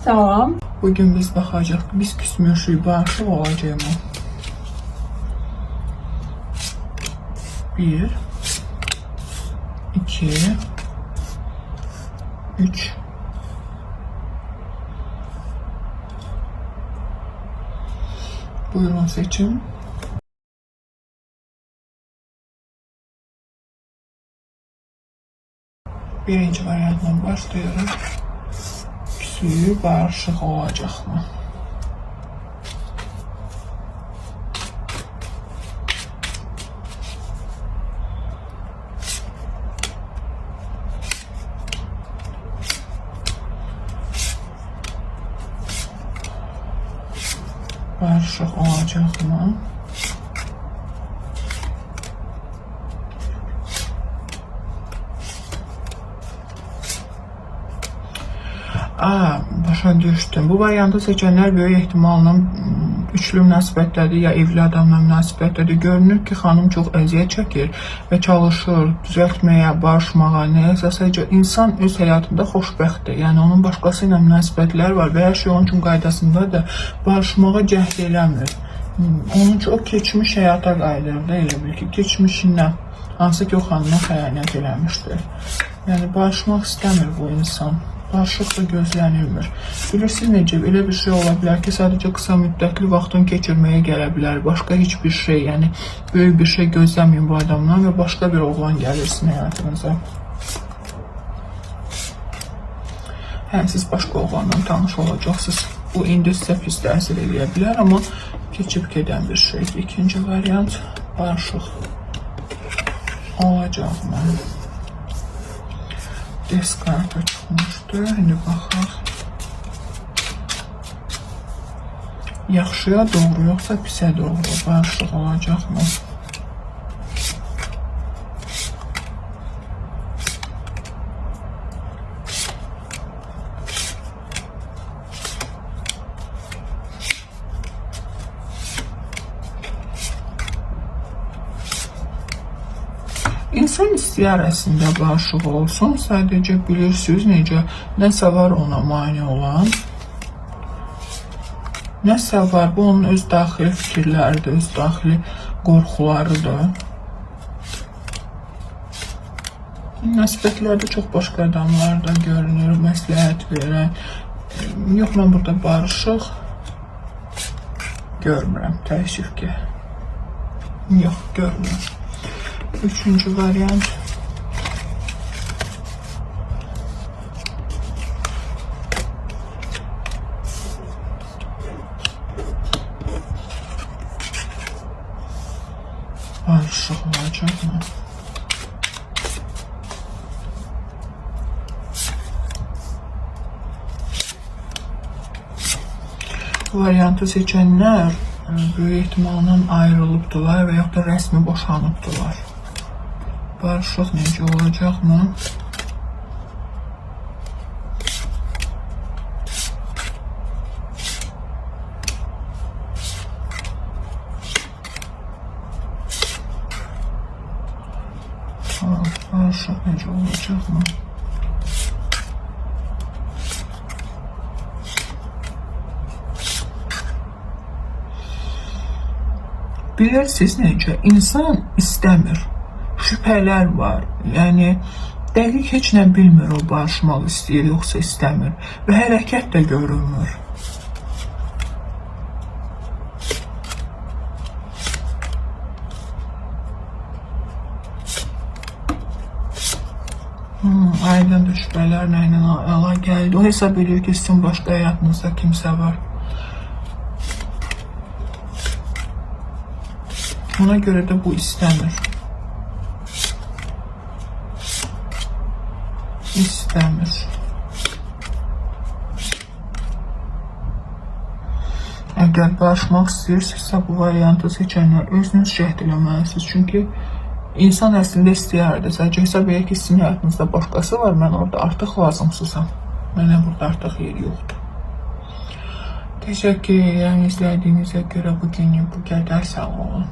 Salam. Bugün biz bakacağız. Biz küsmüşük, bağışık olacağım. 1 2 3 Buyurun seçin. Birinci variantdan başlayalım. Küsüyü bağışık olacak mı? Bağışık olacak mı? Başa düşdüm. Bu variantı seçənlər böyük ehtimalla üçlü münasibətlədir ya evli adamla münasibətlədir. Görünür ki, xanım çox əziyyət çəkir və çalışır düzəltməyə, barışmağa, nəyəsə. Sadəcə insan öz həyatında xoşbəxtdir. Yəni onun başqası ilə münasibətləri var və hər şey onun üçün qaydasındadır. Barışmağa cəhd eləmir. Onun üçün o keçmiş həyata qayıdır da, elə bil ki, keçmişindən hansı ki o xanıma xəyanət eləmişdir. Yəni barışmaq istəmir bu insan. Barışıq da gözlənilmir. Bilirsiniz necə, elə bir şey ola bilər ki, sadəcə qısa müddətli vaxtını keçirməyə gələ bilər. Başqa heç bir şey, yəni böyük bir şey gözləməyin bu adamdan və başqa bir oğlan gəlirsin həyatınıza. Siz başqa oğlanla tanış olacaqsınız. Bu indi sizə pis təsir edə bilər, amma keçib gedən bir şeydir. İkinci variant, barışıq olacaq mı? Deskarta çıxmışdı. İndi baxaq. Yaxşıya doğru yoxsa pisə doğru barışıq olacaq mı? İnsan istəyər əslində barışıq olsun, sadəcə bilirsiniz necə, nəsə var ona mane olan, nəsə var, bu onun öz daxili fikirləridir, öz daxili qorxularıdır. Münasibətlərdə çox başqa adamlar da görünür, məsləhət verən. Yox, mən burada barışıq görmürəm, təəssüf ki. Yox, görmürəm. Üçüncü variant. Barışıq olacaq mı? Bu variantı seçənlər böyük ehtimalla ayrılıbdılar və yaxud da rəsmi boşanıbdılar. Barışıq necə olacaq mı? Barışıq necə olacaq mı? Bilirsiniz necə? İnsan istəmir. Şübhələr var. Yəni dəqiq heç nə bilmir o barışmaq istəyir yoxsa istəmir və hərəkət də görünmür. Aydın şübhələrlə ala gəldi. O hesab edir ki, sizin başqa həyatınızda kimsə var. Ona görə də bu istəmir. İstəmir. Əgər barışmaq istəyirsinizsə, bu variantı seçənlər özünüz cəhd eləməlisiniz. Çünki insan əslində istəyərdi. Sadəcə hesab edək ki, sizin həyatınızda başqası var, mən orada artıq lazımsızam. Mənə burada artıq yer yoxdur. Təşəkkür edirəm izlədiyinizə görə bugünlük bu qədər, sağ olun.